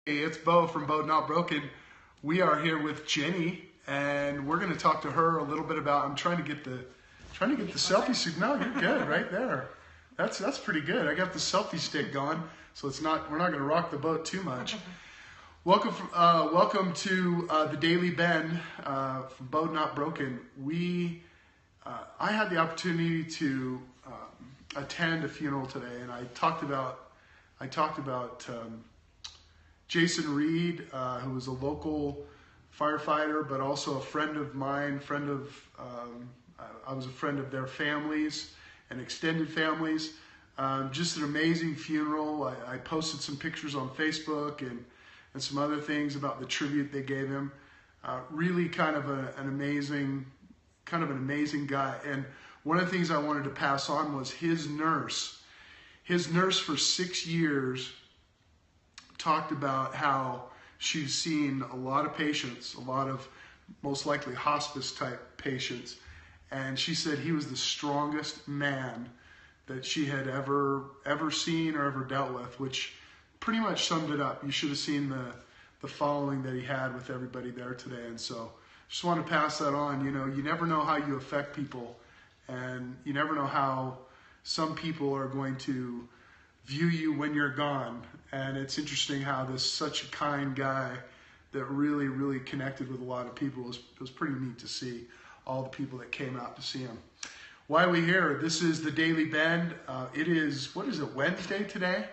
Hey, it's Bo from BEAU'D Not Broken. We are here with Jenny, and we're going to talk to her a little bit about. I'm trying to get the selfie stick. No, you're good right there. That's pretty good. I got the selfie stick going, so we're not going to rock the boat too much. Welcome to the Daily Bend from BEAU'D Not Broken. I had the opportunity to attend a funeral today, and I talked about Jason Reed, who was a local firefighter, but also a friend of mine. I was a friend of their families and extended families. Just an amazing funeral. I posted some pictures on Facebook and some other things about the tribute they gave him. Really kind of an amazing guy. And one of the things I wanted to pass on was his nurse. His nurse for 6 years talked about how she's seen a lot of patients, a lot of most likely hospice type patients, and she said he was the strongest man that she had ever seen or ever dealt with, which pretty much summed it up. You should have seen the following that he had with everybody there today. And so just want to pass that on. You know, you never know how you affect people, and you never know how some people are going to view you when you're gone. And it's interesting how such a kind guy that really connected with a lot of people. It was pretty neat to see all the people that came out to see him. Why are we here? This is the Daily Bend. It is, Wednesday today?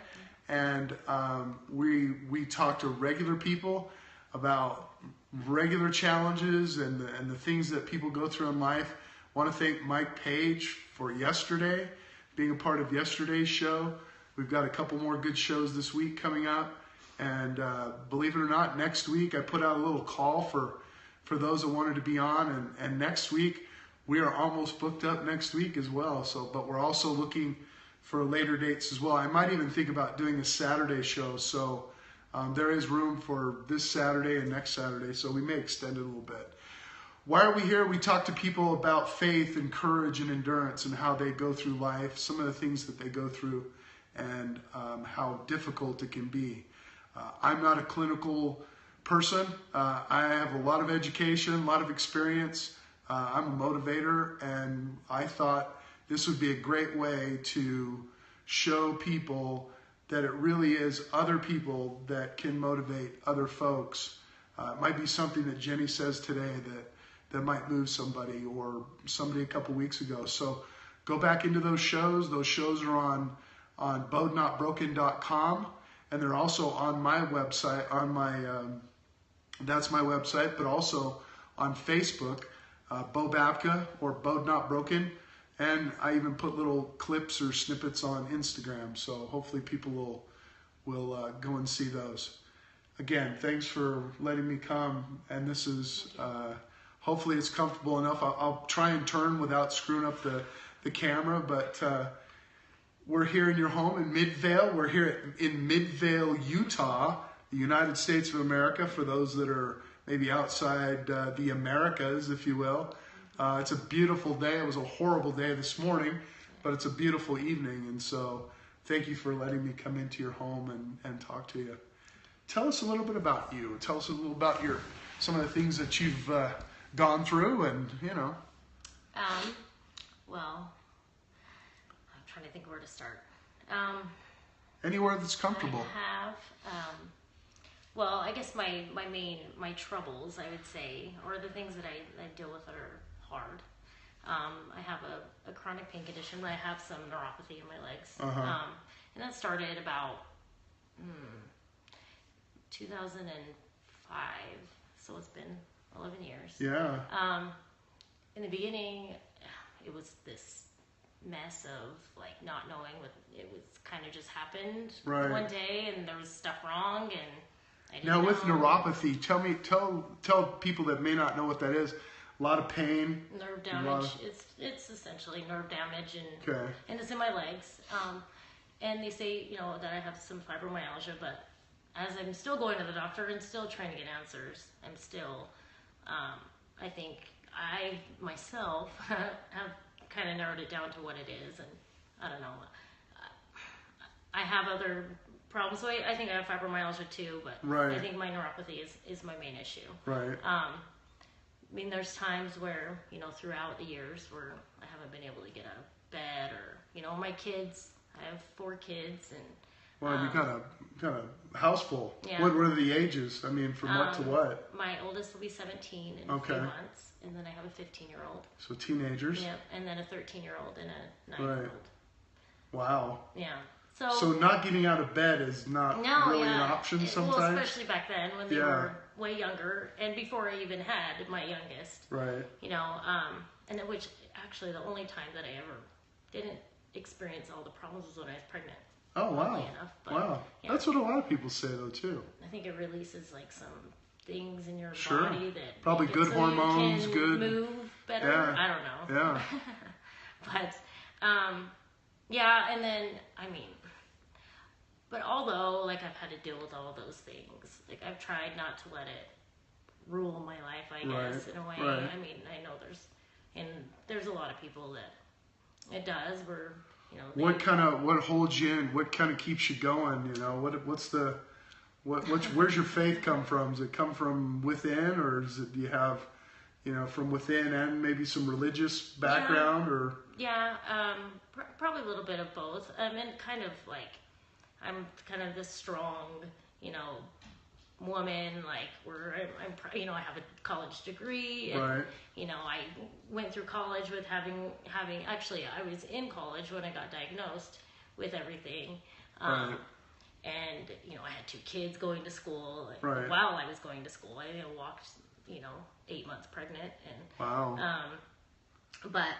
And we talk to regular people about regular challenges and the things that people go through in life. I want to thank Mike Page for yesterday, being a part of yesterday's show. We've got a couple more good shows this week coming up. And believe it or not, next week I put out a little call for those that wanted to be on. And next week, we are almost booked up next week as well. But we're also looking for later dates as well. I might even think about doing a Saturday show. So there is room for this Saturday and next Saturday. So we may extend it a little bit. Why are we here? We talk to people about faith and courage and endurance and how they go through life, some of the things that they go through, and how difficult it can be. I'm not a clinical person. I have a lot of education, a lot of experience. I'm a motivator, and I thought this would be a great way to show people that it really is other people that can motivate other folks. It might be something that Jenny says today that might move somebody, or somebody a couple weeks ago. So go back into those shows. Those shows are on BEAU'DNotBroken.com, and they're also on my website, that's my website, but also on Facebook, Bo Babka or BEAU'D Not Broken, and I even put little clips or snippets on Instagram, so hopefully people will go and see those. Again, thanks for letting me come, and this is, hopefully it's comfortable enough. I'll try and turn without screwing up the camera, but we're here in your home in Midvale. We're here in Midvale, Utah, the United States of America, for those that are maybe outside the Americas, if you will. It's a beautiful day. It was a horrible day this morning, but it's a beautiful evening. And so thank you for letting me come into your home and talk to you. Tell us a little bit about you. Tell us a little about some of the things that you've gone through, and, you know. Well, I'm trying to think where to start. Anywhere that's comfortable. I have, well, I guess my troubles, I would say, or the things that I deal with that are hard. I have a chronic pain condition. I have some neuropathy in my legs. And that started about 2005, so it's been 11 years. Yeah. In the beginning, it was this mess of like not knowing what it was. Kind of just happened one day, and there was stuff wrong, and I didn't know. With neuropathy, tell people that may not know what that is. A lot of pain, nerve damage. It's essentially nerve damage, and it's in my legs. And they say, you know, that I have some fibromyalgia, but as I'm still going to the doctor and still trying to get answers, I'm still, I think I myself have kind of narrowed it down to what it is, and I don't know. I have other problems. So I think I have fibromyalgia too, but I think my neuropathy is my main issue. Right. I mean, there's times where, you know, throughout the years where I haven't been able to get out of bed, or, you know, my kids, I have 4 kids, and well, you got a house full. Yeah. What were the ages? I mean, from what to what? My oldest will be 17 in a few months, and then I have a 15-year-old. So teenagers. Yep, and then a 13-year-old and a 9-year-old. Wow. Yeah. So not getting out of bed is not really an option sometimes? Well, especially back then when they were way younger, and before I even had my youngest. Right. You know, and which actually the only time that I ever didn't experience all the problems was when I was pregnant. Oh, wow. Enough, but, wow. Yeah. That's what a lot of people say, though, too. I think it releases, like, some things in your sure. body that... Probably good so hormones, you can good... move better. Yeah. I don't know. Yeah. But, yeah, and then, I mean... But although, like, I've had to deal with all of those things, like, I've tried not to let it rule my life, I guess, in a way. Right. I mean, I know there's a lot of people that it does, where... You know, what holds you in? What kind of keeps you going? You know, where's your faith come from? Does it come from within, or do you have, you know, from within and maybe some religious background, or? Yeah, probably a little bit of both. And kind of like, I'm kind of this strong, you know, woman, like, where I'm you know, I have a college degree, and, you know, I went through college with having, actually, I was in college when I got diagnosed with everything, and, you know, I had 2 kids going to school, while I was going to school, I walked, you know, 8 months pregnant, and, wow. But,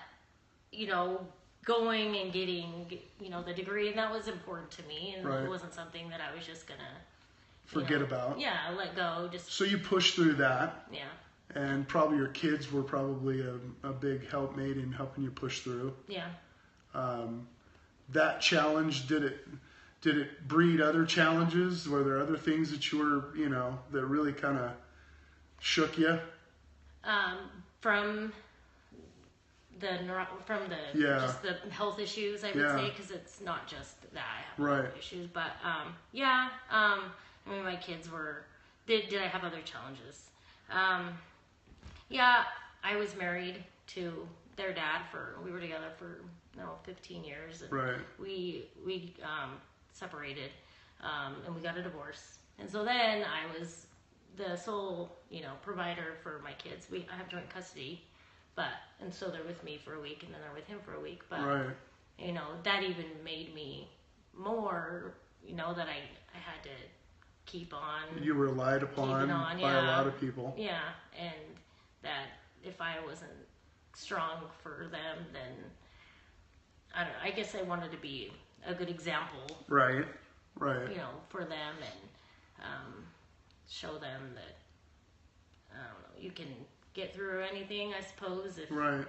you know, going and getting, you know, the degree, and that was important to me, and it wasn't something that I was just gonna forget about. Yeah, let go. So you pushed through that. Yeah. And probably your kids were probably a big helpmate in helping you push through. Yeah. That challenge, did it breed other challenges? Were there other things that you were, you know, that really kind of shook you? From just the health issues, I would say, because it's not just that I have health issues, but I mean, my kids were. Did I have other challenges? Yeah, I was married to their dad we were together for 15 years, and we separated, and we got a divorce, and so then I was the sole, you know, provider for my kids. I have joint custody, and so they're with me for a week, and then they're with him for a week, but you know, that even made me more, you know, that I had to keep on. You were relied upon by a lot of people. Yeah, and that if I wasn't strong for them, then I don't know. I guess I wanted to be a good example. Right. You know, for them, and show them that, I don't know, you can get through anything, I suppose, if no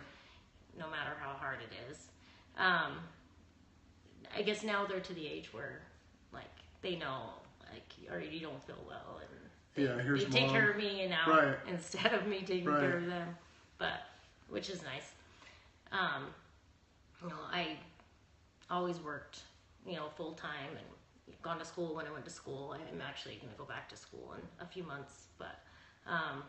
matter how hard it is. I guess now they're to the age where, like, they know, like, or you don't feel well, and they take care of me now instead of me taking care of them, but which is nice. You know, I always worked, you know, full time, and gone to school when I went to school. I'm actually going to go back to school in a few months, but I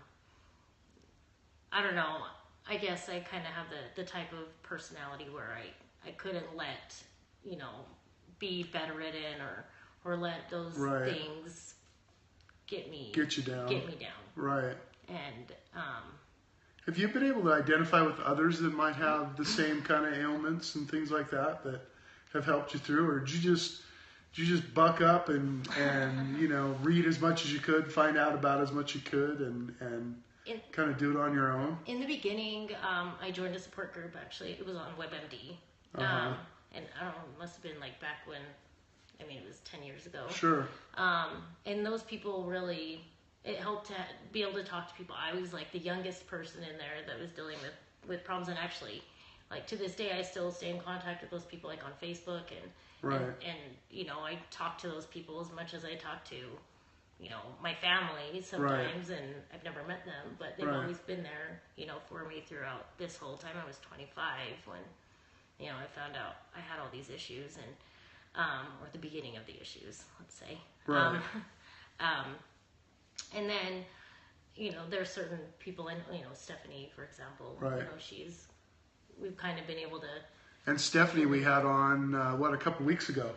don't know. I guess I kind of have the type of personality where I couldn't let, you know, be bedridden or let those things get you down. Right. And have you been able to identify with others that might have the same kind of ailments and things like that have helped you through, or did you just buck up and you know, read as much as you could, find out about as much as you could, and kind of do it on your own? In the beginning, I joined a support group. Actually, it was on WebMD, and I don't know, it must have been like back when. I mean, it was 10 years ago. Sure. And those people really, it helped to be able to talk to people. I was like the youngest person in there that was dealing with problems, and actually, like, to this day, I still stay in contact with those people, like, on Facebook, and you know, I talk to those people as much as I talk to, you know, my family sometimes, and I've never met them, but they've always been there, you know, for me throughout this whole time. I was 25 when, you know, I found out I had all these issues, and or the beginning of the issues, let's say. Right. And then, there's certain people, and Stephanie, for example, right. We've kind of been able to. And Stephanie, we had on a couple weeks ago.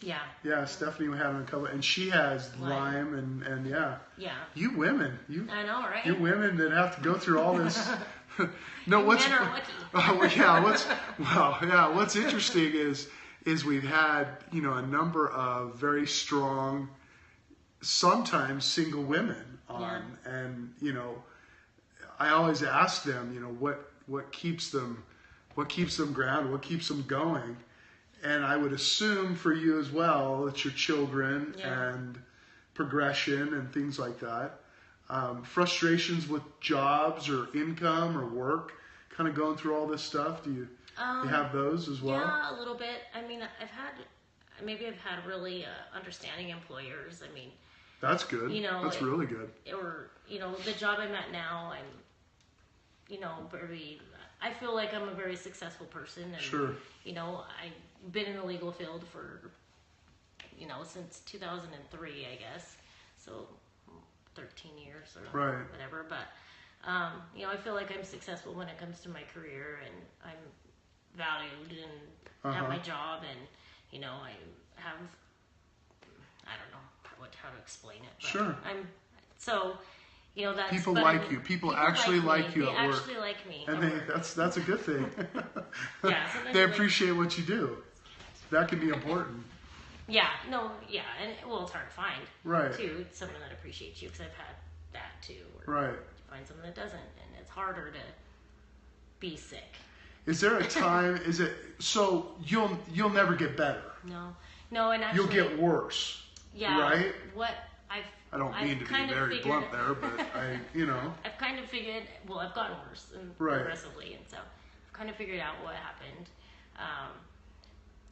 Yeah. Yeah, Stephanie, we had on a couple, and she has Lyme, and yeah. Yeah. You women, I know, right? You women that have to go through all this. Men are lucky. What's interesting is we've had a number of very strong, sometimes single women on, and I always ask them, what keeps them grounded, what keeps them going. And I would assume for you as well, it's your children and progression and things like that. Frustrations with jobs or income or work, kind of going through all this stuff. Do you have those as well? Yeah, a little bit. I mean, I've had really understanding employers. I mean, that's good. That's really good. Or the job I'm at now, I'm I feel like I'm a very successful person, and sure. I've been in the legal field for since 2003, I guess, so 13 years or whatever. But I feel like I'm successful when it comes to my career, and I'm valued and at my job, and I have, I don't know how to explain it, but sure. That's people like you. People actually like you at work. They actually like me. And that's a good thing. Yeah. They appreciate what you do. That can be important. Yeah. No. Yeah. And it's hard to find. Right. Too, someone that appreciates you, because I've had that too. Right. You find someone that doesn't, and it's harder to be sick. Is there a time? So you'll never get better? No, and actually you'll get worse. Yeah. Right. I don't mean to be very blunt there, but I've kind of figured. Well, I've gotten worse progressively, and so I've kind of figured out what happened.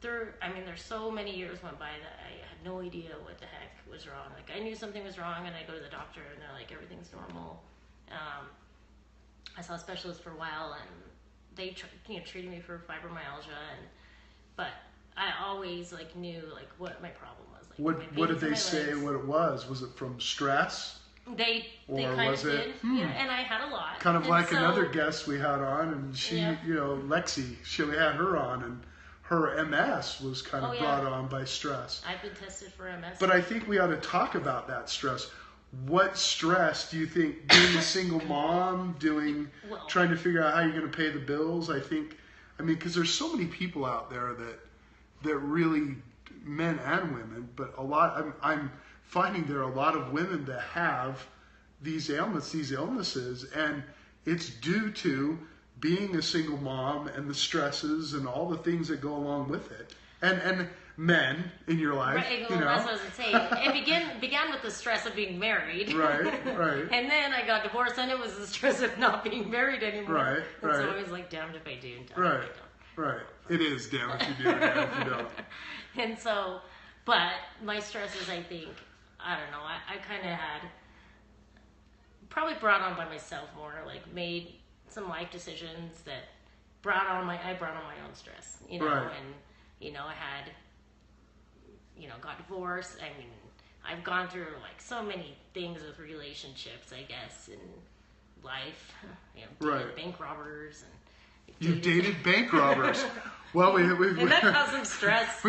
There's so many years went by that I had no idea what the heck was wrong. Like, I knew something was wrong, and I go to the doctor, and they're like, everything's normal. I saw a specialist for a while, and they treated me for fibromyalgia, but I always knew what my problem was. What did they say what it was? Was it from stress? They kind of did. Yeah, and I had a lot. Kind of like another guest we had on, and she, Lexi, we had her on, and her MS was kind of brought on by stress. I've been tested for MS. But I think we ought to talk about that stress. What stress do you think, being a single mom, trying to figure out how you're going to pay the bills? Because there's so many people out there that really, men and women, but a lot, I'm finding there are a lot of women that have these ailments, these illnesses, and it's due to being a single mom and the stresses and all the things that go along with it. And men in your life. Right, that's what I was going to say. It began with the stress of being married. Right. And then I got divorced, and it was the stress of not being married anymore. Right. So it was damned if I do and damned if I don't. Right. It is damn if you do and damn if you don't. And so, but my stresses, I think, I don't know, I kind of had, probably brought on by myself more, made some life decisions that brought on my own stress, and, I had, got divorced. I've gone through so many things with relationships, I guess, in life, dated bank robbers and. You dated bank robbers. Well, and that caused some stress.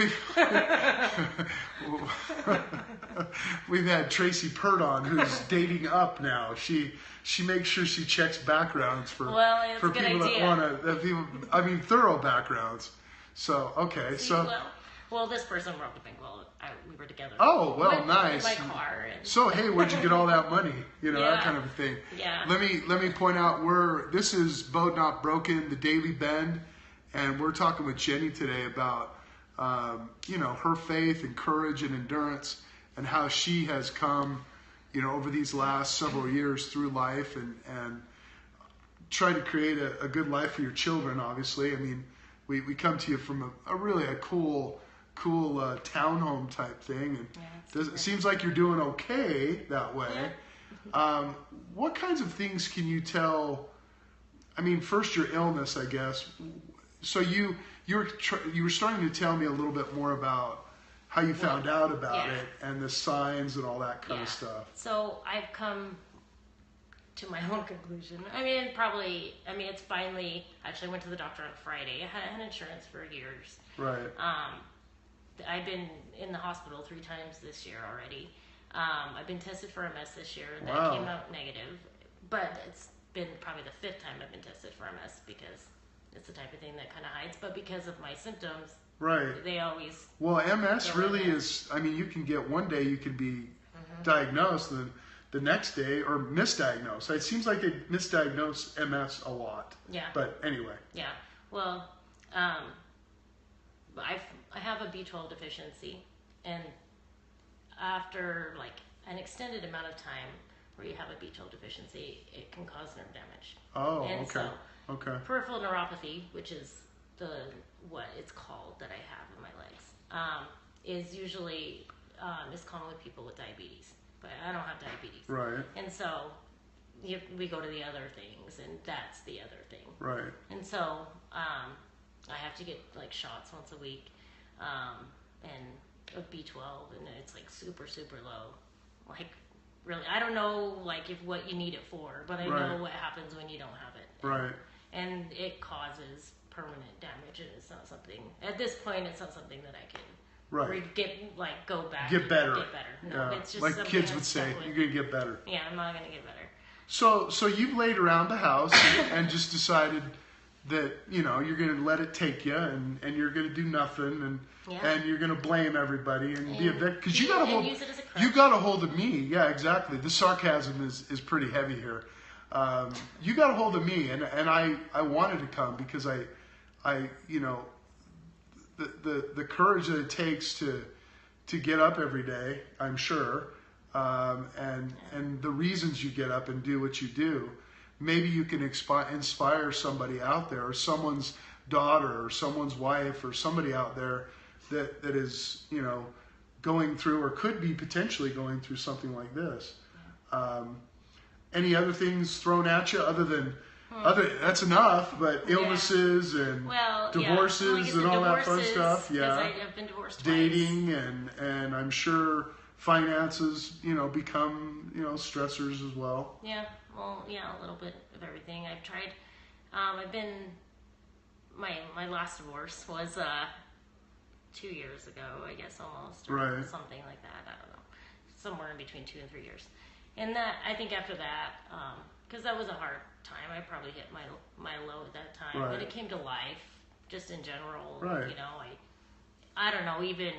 We've had Tracy Pert on, who's dating up now. She makes sure she checks backgrounds for people that want to. Thorough backgrounds. So okay, Well, this person robbed the bank while we were together. Oh, well, nice. In my car. So, hey, where'd you get all that money? That kind of a thing. Yeah. Let me point out, this is BEAU'D Not Broken, the Daily Bend, and we're talking with Jenny today about, her faith and courage and endurance, and how she has come, over these last several years through life and tried to create a good life for your children, obviously. We come to you from a really cool townhome type thing, and it seems like you're doing okay that way. Yeah. What kinds of things can you tell? First your illness, I guess. So you were starting to tell me a little bit more about how you found out about it and the signs and all that kind of stuff. So I've come to my own conclusion. It's finally, actually I went to the doctor on Friday. I had insurance for years. Right. I've been in the hospital 3 times this year already. I've been tested for MS this year. That came out negative. But it's been probably the 5th time I've been tested for MS because it's the type of thing that kind of hides. But because of my symptoms, they always... Well, MS really is... you can get one day you can be diagnosed, and the next day, or misdiagnosed. It seems like they misdiagnose MS a lot. Yeah. But anyway. Yeah. Well, I have a B12 deficiency, and after like an extended amount of time where you have a B12 deficiency, it can cause nerve damage. Oh, and okay. So peripheral neuropathy, which is what it's called that I have in my legs, is usually is common with people with diabetes, but I don't have diabetes. Right. And so we go to the other things, and that's the other thing. Right. And so I have to get like shots once a week, and of B12, and it's like super, super low. Like really, I don't know like what you need it for, but I know what happens when you don't have it. Right. And it causes permanent damage, and it's not something, at this point, it's not something that I can go back. Get better. Get better. No, it's just like kids would say, you're going to get better. Yeah, I'm not going to get better. So you've laid around the house and just decided that, you're going to let it take you, and you're going to do nothing, and you're going to blame everybody and be a victim. Because you got a hold of me. Yeah, exactly. The sarcasm is pretty heavy here. You got a hold of me, and I wanted to come because I the courage that it takes to get up every day, I'm sure, and the reasons you get up and do what you do. Maybe you can inspire somebody out there, or someone's daughter, or someone's wife, or somebody out there that is, going through, or could be potentially going through something like this. Any other things thrown at you other than that's enough, but illnesses and divorces and all that fun stuff. Yeah, I've been divorced dating twice. and I'm sure finances, become stressors as well. Yeah, well, a little bit of everything. I've tried. I've been my last divorce was 2 years ago, I guess, almost, or something like that. I don't know, somewhere in between 2 and 3 years. And that, I think after that, because that was a hard time, I probably hit my low at that time. But it came to life, just in general. I don't know, even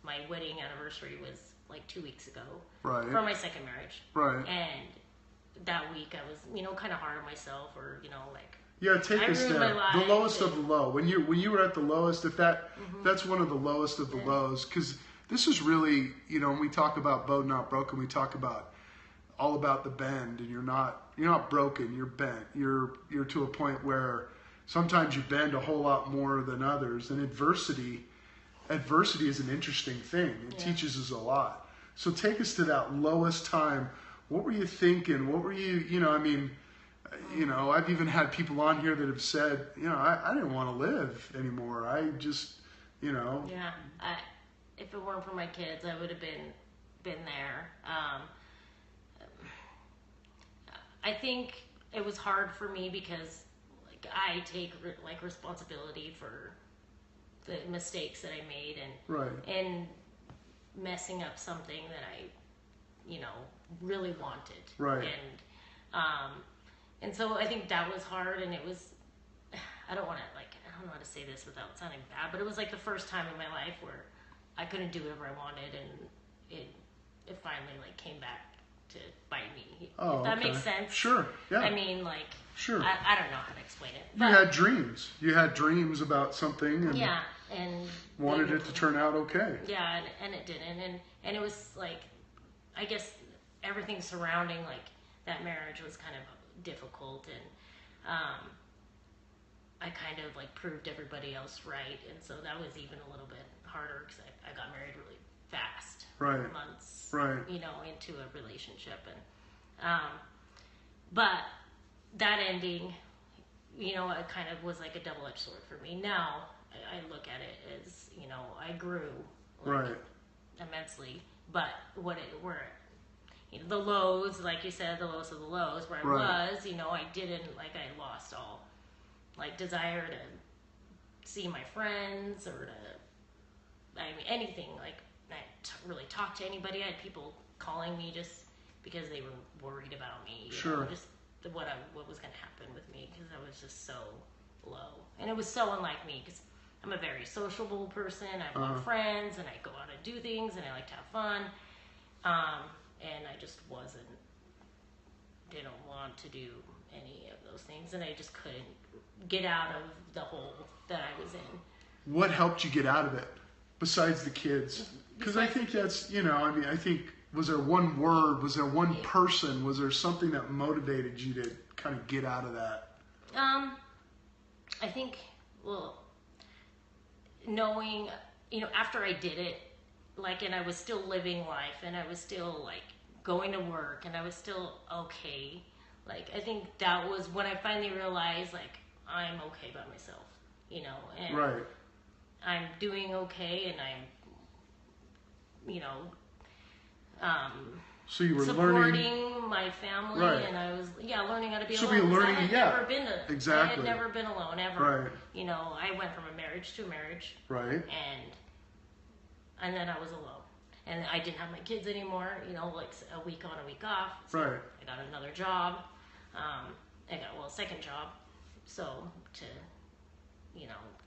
my wedding anniversary was like 2 weeks ago for my second marriage. Right. And that week I was, kind of hard on myself, or, Yeah, take us there. The lowest of the low. When you were at the lowest, if that's one of the lowest of the lows, because this is really, when we talk about BEAU'D Not Broken, we talk about all about the bend, and you're not broken, you're bent. You're to a point where sometimes you bend a whole lot more than others, and adversity is an interesting thing. It teaches us a lot. So take us to that lowest time. What were you thinking? What were you, I've even had people on here that have said, I didn't want to live anymore. I just, Yeah, if it weren't for my kids, I would have been there. I think it was hard for me because I take responsibility for the mistakes that I made, and messing up something that I really wanted, and so I think that was hard, and it was, I don't know how to say this without sounding bad, but it was like the first time in my life where I couldn't do whatever I wanted, and it finally came back to bite me. If that makes sense. Sure. Yeah. Sure. I don't know how to explain it. But you had dreams about something, and and wanted it to turn out okay. Yeah, and it didn't, and it was I guess everything surrounding that marriage was kind of difficult, and I kind of proved everybody else right, and so that was even a little bit harder because I got married really fast, months, into a relationship, and but that ending, it kind of was like a double-edged sword for me. Now I look at it as, I grew Right. Immensely. But the lows, like you said, the lowest of the lows, where I was, I didn't, like, I lost all, like, desire to see my friends or anything. Like, I really talk to anybody. I had people calling me just because they were worried about me. Just what was going to happen with me, because I was just so low. And it was so unlike me, because I'm a very sociable person. I have a lot of friends, and I go out and do things, and I like to have fun. And I just didn't want to do any of those things, and I just couldn't get out of the hole that I was in. What helped you get out of it, besides the kids? Because I think that's, I think, was there one word, was there one person, was there something that motivated you to kind of get out of that? I think, knowing, after I did it, like, and I was still living life, and I was still, like, going to work, and I was still okay. Like, I think that was when I finally realized, like, I'm okay by myself, and right. I'm doing okay, and I'm, so you were supporting my family, right. And I was, learning how to be alone. So you're learning, I had never been alone, ever. Right. I went from a marriage to a marriage. Right. And then I was alone. And I didn't have my kids anymore, like a week on, a week off. So right. I got another job. I got, a second job. So to,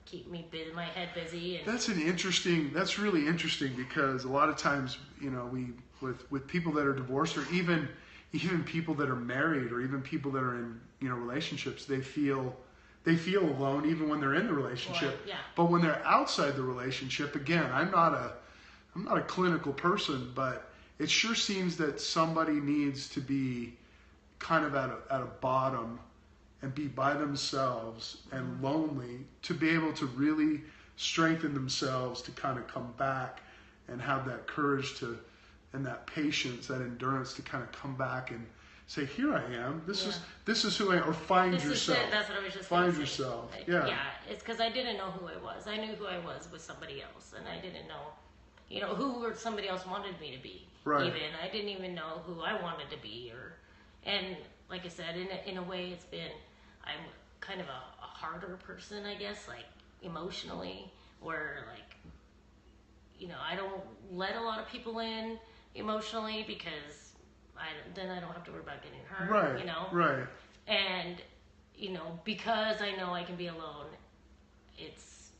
keep my head busy. And that's really interesting, because a lot of times, with people that are divorced, or even people that are married, or even people that are in, relationships, they feel alone even when they're in the relationship. Yeah. But when they're outside the relationship, again, I'm not a clinical person, but it sure seems that somebody needs to be kind of at a bottom and be by themselves and lonely to be able to really strengthen themselves to kind of come back and have that courage and that patience, that endurance to kind of come back and say, here I am. This is who I am. Or find yourself. That's what I was just Find yourself. Yeah. Yeah, it's because I didn't know who I was. I knew who I was with somebody else, and I didn't know, who somebody else wanted me to be. Right. Even I didn't even know who I wanted to be, and like I said, in a way, I'm kind of a harder person, I guess, like emotionally, where like, I don't let a lot of people in emotionally, because then I don't have to worry about getting hurt. Right. Right. And because I know I can be alone, it's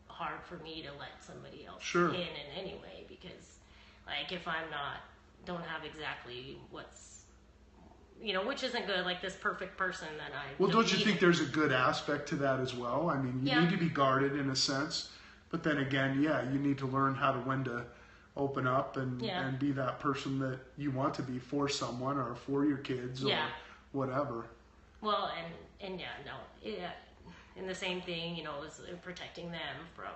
hard for me to let somebody else in any way, because like if I'm don't have exactly what's, which isn't good, like this perfect person that I... Well, don't you think there's a good aspect to that as well? I mean, you need to be guarded in a sense, but then again, you need to learn when to open up and be that person that you want to be for someone or for your kids or whatever. Well, and the same thing, was protecting them from,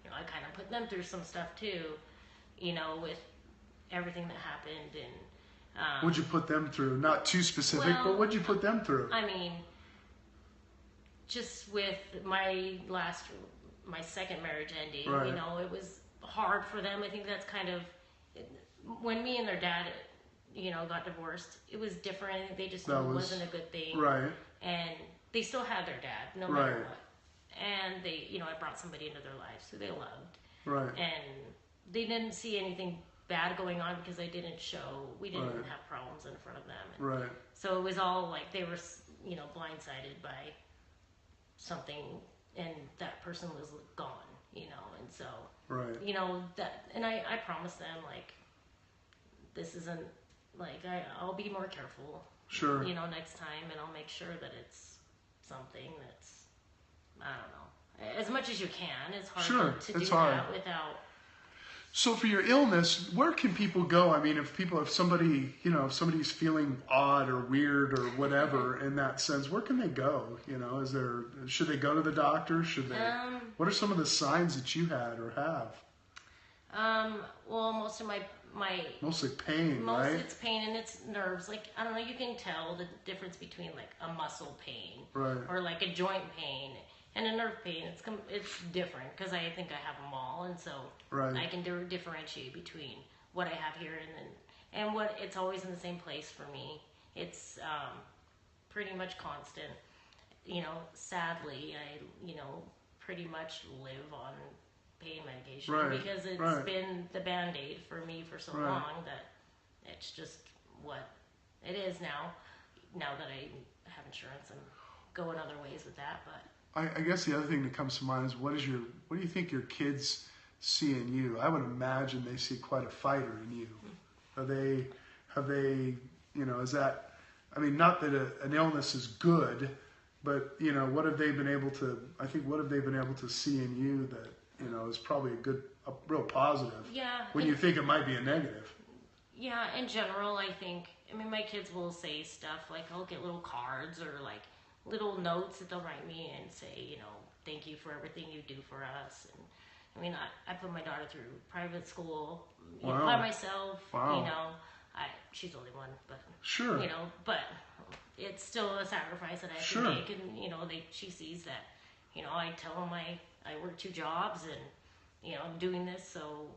I kind of put them through some stuff too, with everything that happened. And what'd you put them through? Not too specific, but what'd you put them through? I mean, just with my second marriage ending, it was hard for them. I think that's kind of, when me and their dad, got divorced, it was different. They just knew it wasn't a good thing. Right. And they still had their dad, no matter what. And they, I brought somebody into their lives who they loved. Right. And they didn't see anything bad going on, because we didn't have problems in front of them. Right. So it was all like they were, blindsided by something, and that person was gone, and so, and I promised them, like, this isn't, like, I'll be more careful, sure, next time, and I'll make sure that it's something that's, I don't know, as much as you can. It's hard to do that without... So for your illness, where can people go? I mean, if somebody's feeling odd or weird or whatever in that sense, where can they go? Should they go to the doctor? What are some of the signs that you had or have? Well, most of my mostly pain, right? It's pain, and it's nerves. Like, I don't know, you can tell the difference between like a muscle pain, right, or like a joint pain, And a nerve pain, it's different because I think I have them all, and so I can differentiate between what I have here and what it's always in the same place for me. It's pretty much constant. You know, sadly, I pretty much live on pain medication because it's been the Band-Aid for me for so long that it's just what it is now. Now that I have insurance and go in other ways with that, but. I guess the other thing that comes to mind is what do you think your kids see in you? I would imagine they see quite a fighter in you. Have they, is that, I mean, not that an illness is good, but, what have they been able to see in you that, is probably a real positive. Yeah. When you think it might be a negative. Yeah, in general, I mean, my kids will say stuff like, I'll get little cards or like, little notes that they'll write me and say, thank you for everything you do for us. And I mean, I put my daughter through private school by myself. Wow. She's only one, but sure. But it's still a sacrifice that I have to make. And she sees that, I tell them I work 2 jobs and I'm doing this so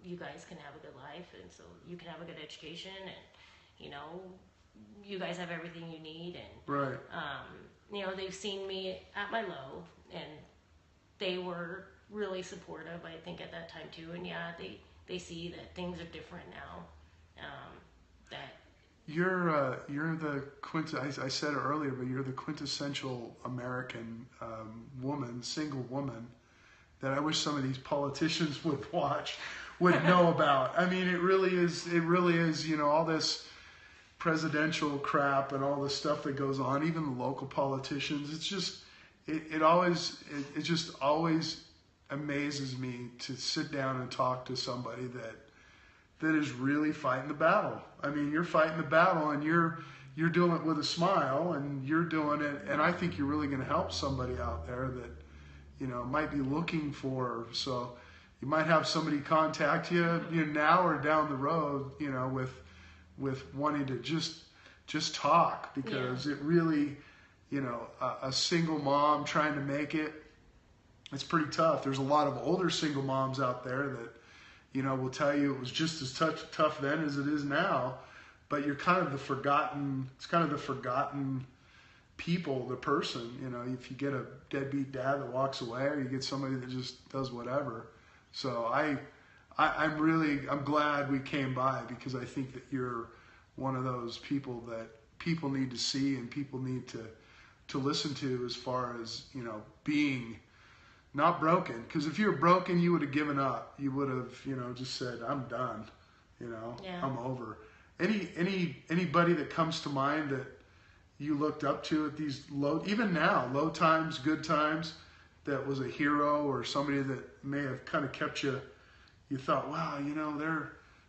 you guys can have a good life and so you can have a good education and you guys have everything you need and they've seen me at my low and they were really supportive I think at that time too, and they see that things are different now, that you're the I said it earlier, but you're the quintessential American woman, single woman that I wish some of these politicians would know about. I mean, it really is all this presidential crap and all the stuff that goes on, even the local politicians. It's just, it just always amazes me to sit down and talk to somebody that is really fighting the battle. I mean, you're fighting the battle and you're doing it with a smile and you're doing it. And I think you're really going to help somebody out there that, might be looking for, so you might have somebody contact you, now or down the road, with wanting to just talk because it really, a single mom trying to make it, it's pretty tough. There's a lot of older single moms out there that, will tell you it was just as tough then as it is now, but you're kind of the forgotten people, the person, if you get a deadbeat dad that walks away or you get somebody that just does whatever. So I'm glad we came by because I think that you're one of those people that people need to see and people need to listen to as far as, being not broken. Because if you were broken, you would have given up. You would have, just said, I'm done, I'm over. Anybody that comes to mind that you looked up to at these even now, low times, good times, that was a hero or somebody that may have kind of kept you thought, wow,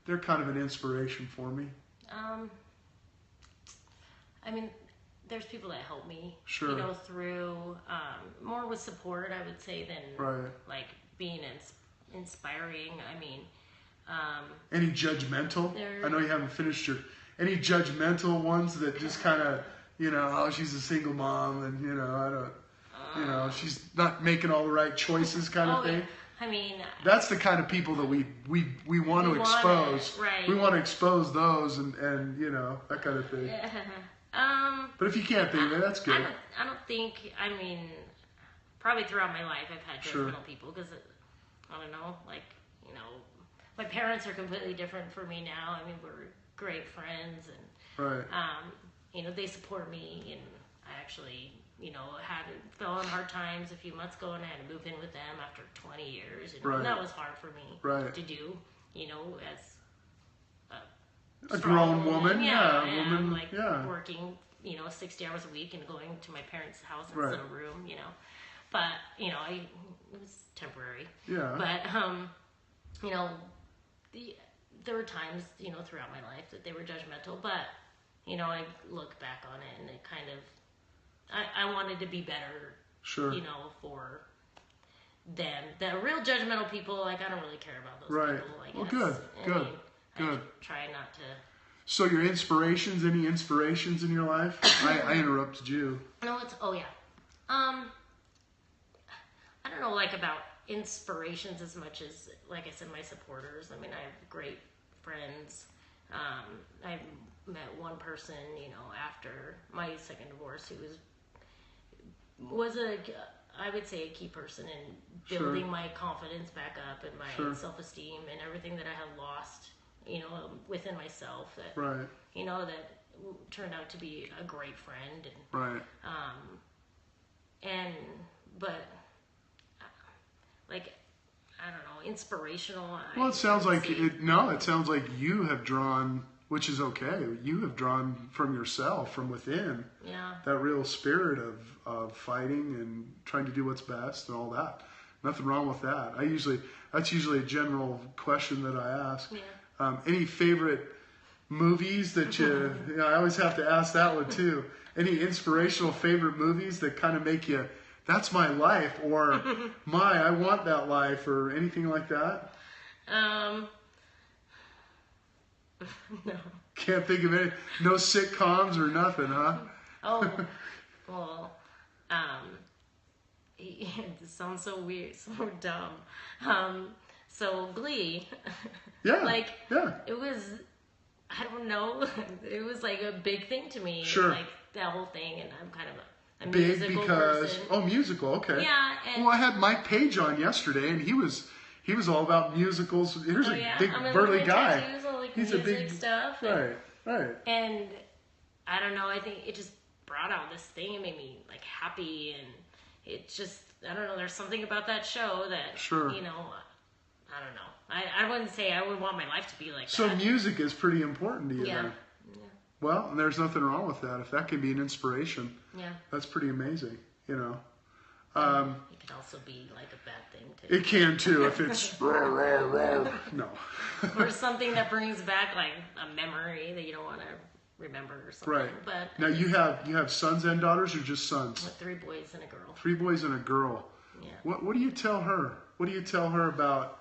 they're kind of an inspiration for me? I mean, there's people that help me, sure. Through, more with support, I would say, than like being inspiring. I mean, any judgmental? I know you haven't finished any judgmental ones that just kind of, oh, she's a single mom and, I don't, she's not making all the right choices kind of thing. Yeah. I mean, that's the kind of people that we want to expose. We want to expose those and that kind of thing. Yeah. But if you can't think of it, that's good. I don't think. I mean, probably throughout my life, I've had judgmental people because I don't know, like my parents are completely different for me now. I mean, we're great friends, and they support me, and I actually. Fell on hard times a few months ago and I had to move in with them after 20 years. And that was hard for me to do, as a grown woman. Working, 60 hours a week and going to my parents' house instead of a room, But, it was temporary. Yeah. But, there were times, throughout my life that they were judgmental, but, I look back on it and it kind of, I wanted to be better, sure. For them. The real judgmental people, like, I don't really care about those people, I guess. Well, good. I try not to. So your inspirations, any inspirations in your life? I interrupted you. No, I don't know, like about inspirations as much as, like I said, my supporters. I mean, I have great friends. I met one person, you know, after my second divorce who was I would say a key person in building my confidence back up and my self-esteem and everything that I had lost, you know, within myself that, you know, that turned out to be a great friend. And, but like, I don't know, inspirational. Well, it sounds like it sounds like you have drawn, which is okay. You have drawn from yourself, from within. Yeah. That real spirit of fighting and trying to do what's best and all that. Nothing wrong with that. That's usually a general question that I ask. Yeah. Any favorite movies that you know, I always have to ask that one too. Any inspirational favorite movies that kind of make you, that's my life, or I want that life, or anything like that? No. Can't think of any. No sitcoms or nothing, huh? Oh, well, it sounds so weird, so dumb. So Glee. Yeah. Like, yeah. It was, I don't know, it was like a big thing to me. Sure. Like that whole thing, and I'm kind of a big musical because person. Musical, okay. Yeah. And well, I had Mike Page on yesterday, and he was all about musicals. Here's a big burly guy. Tattoos, all, like, he's music a big stuff. Right. And I don't know. I think it just brought out this thing. It made me like happy, and it just, I don't know. There's something about that show that you know. I don't know. I wouldn't say I would want my life to be like that. So music is pretty important to you then? Yeah. Well, there's nothing wrong with that. If that can be an inspiration, that's pretty amazing, you know. It can also be like a bad thing too. It can too if it's no. Or something that brings back like a memory that you don't want to remember or something. Right. But now you have sons and daughters, or just sons? With 3 boys and a girl. 3 boys and a girl. Yeah. What do you tell her? What do you tell her about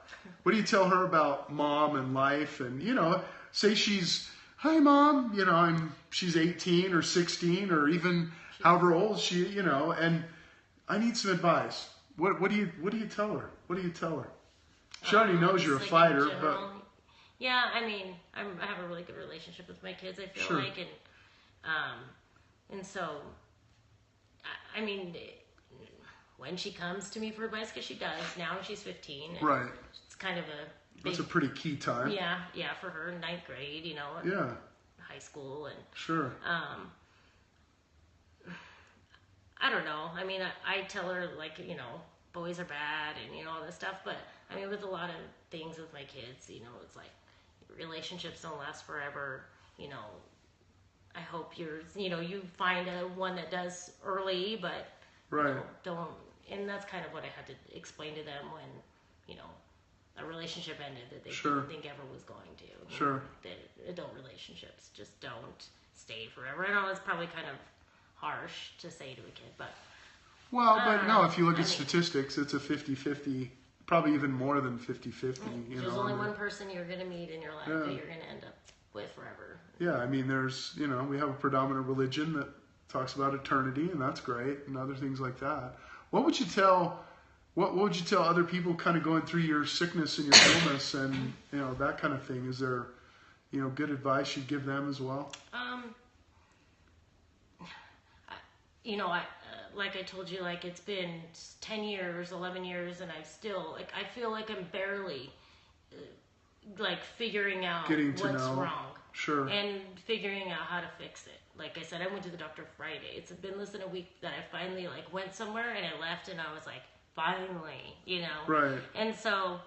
mom and life? And, you know, say she's, hi mom, you know, she's 18 or 16 or even however old she, you know, and I need some advice. What do you tell her? What do you tell her? She already knows you're a fighter, but yeah, I mean, I have a really good relationship with my kids, I feel like, and so I mean, when she comes to me for advice, because she does now, she's 15. And right. It's kind of a big, that's a pretty key time. Yeah, for her, 9th grade, you know. Yeah. High school and. Sure. I don't know. I mean, I tell her, like, you know, boys are bad and, you know, all this stuff. But, I mean, with a lot of things with my kids, you know, it's like relationships don't last forever. You know, I hope you find one that does early, but don't. And that's kind of what I had to explain to them when, you know, a relationship ended that they didn't think ever was going to. Sure. Know, that adult relationships just don't stay forever. I know it's probably kind of harsh to say to a kid, but no, if you look at statistics, it's a 50-50, probably even more than 50-50. There's only one person you're going to meet in your life that you're going to end up with forever. Yeah, I mean, we have a predominant religion that talks about eternity, and that's great, and other things like that. What would you tell other people kind of going through your sickness and your illness and, you know, that kind of thing? Is there, you know, good advice you'd give them as well? You know, like I told you, like it's been 10 years, 11 years, and I still, like, I feel like I'm barely, like, figuring out what's wrong. Sure. And figuring out how to fix it. Like I said, I went to the doctor Friday. It's been less than a week that I finally, like, went somewhere, and I left, and I was like, finally, you know? Right. And so,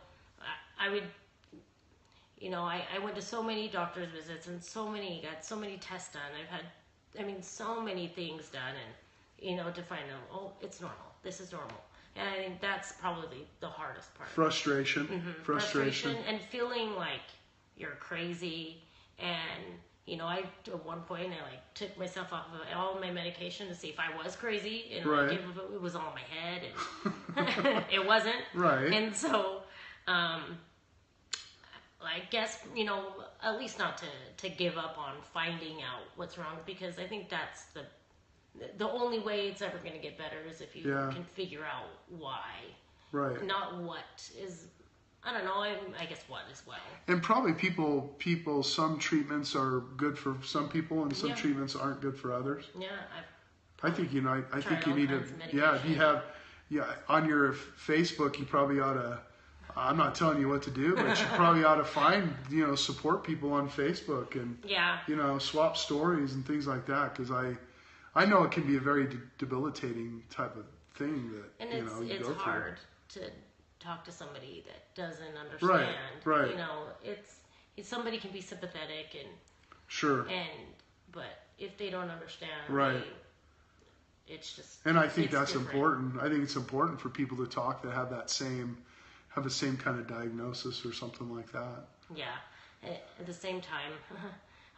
I would, you know, I went to so many doctor's visits, and got so many tests done. I've had, so many things done, and, you know, to find out, oh, it's normal. This is normal. And I think that's probably the hardest part. Frustration. Mm-hmm. Frustration and feeling like you're crazy. And, you know, at one point, I, like, took myself off of all my medication to see if I was crazy. And, like, it was all in my head. And it wasn't. Right. And so, I guess, you know, at least not to give up on finding out what's wrong, because I think that's the only way it's ever going to get better is if you can figure out why. Right. Not what is, I don't know, I guess what as well. And probably people, some treatments are good for some people and some treatments aren't good for others. Yeah. I think you need to, on your Facebook, you probably ought to, I'm not telling you what to do, but you probably ought to find, support people on Facebook and, swap stories and things like that. Because I know it can be a very debilitating type of thing that, and you go through. It's hard to talk to somebody that doesn't understand. Right. It's somebody can be sympathetic sure. But if they don't understand, right. It's just. And I think that's different. important. I think it's important for people to talk that have the same kind of diagnosis or something like that. Yeah. At the same time,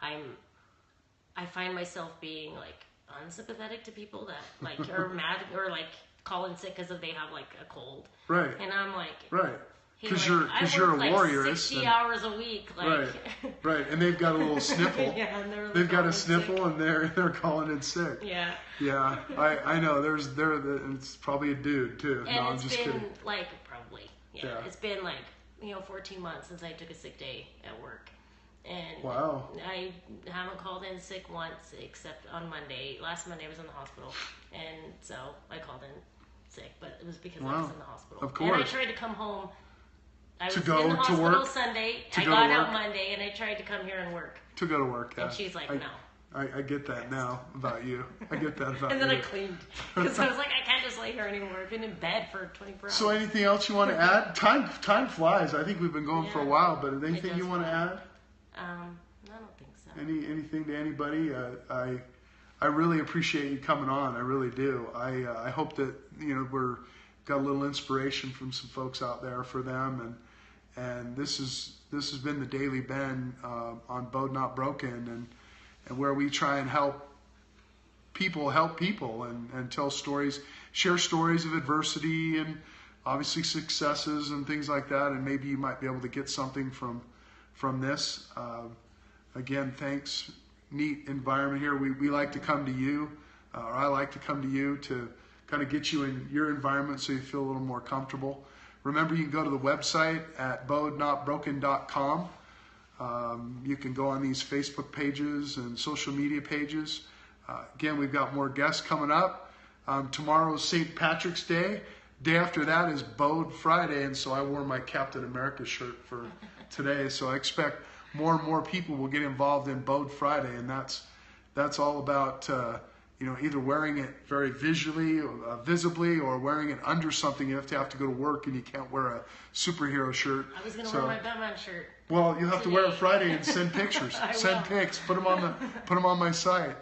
I find myself being like unsympathetic to people that like are mad or like calling sick because they have like a cold. Right. And I'm like. Right. Because like, you're a like warrior. 60 hours a week. Like. Right. And they've got a little sniffle. Yeah, and they've got a sniffle sick. And they're calling in sick. Yeah. Yeah. I know. It's probably a dude too. And no, I'm just kidding. Like probably. Yeah. It's been like 14 months since I took a sick day at work. And wow. I haven't called in sick once except on Monday. Last Monday I was in the hospital. And so I called in sick, but it was because I was in the hospital. Of course. And I tried to come home. I was in the hospital Sunday. I got out Monday, and I tried to come here and work. To go to work, yeah. And she's like, no. I get that now about you. I get that about you. And then I cleaned. Because I was like, I can't just lay here anymore. I've been in bed for 24 hours. So anything else you want to add? Time flies. I think we've been going for a while, but anything you want to add? I don't think so. Anything to anybody? I really appreciate you coming on. I really do. I hope that we're got a little inspiration from some folks out there for them, and this has been the Daily Bend on BEAU'D Not Broken, and where we try and help people and tell stories, share stories of adversity and obviously successes and things like that, and maybe you might be able to get something from this. Again, thanks. Neat environment here. We like to come to you, or I like to come to you to kind of get you in your environment so you feel a little more comfortable. Remember, you can go to the website at beaudnotbroken.com. You can go on these Facebook pages and social media pages. Again, we've got more guests coming up. Tomorrow is St. Patrick's Day. Day after that is BEAU'D Friday, and so I wore my Captain America shirt for today. So I expect more and more people will get involved in BEAU'D Friday, and that's all about either wearing it very visibly, or wearing it under something. You have to go to work, and you can't wear a superhero shirt. I was going to wear my Batman shirt. Well, you'll have to wear it Friday and send pictures. Send pics. Put them on my site.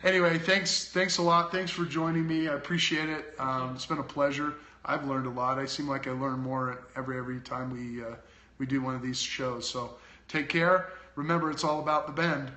Anyway, thanks a lot. Thanks for joining me. I appreciate it. It's been a pleasure. I've learned a lot. I seem like I learn more every time we do one of these shows. So take care. Remember, it's all about the bend.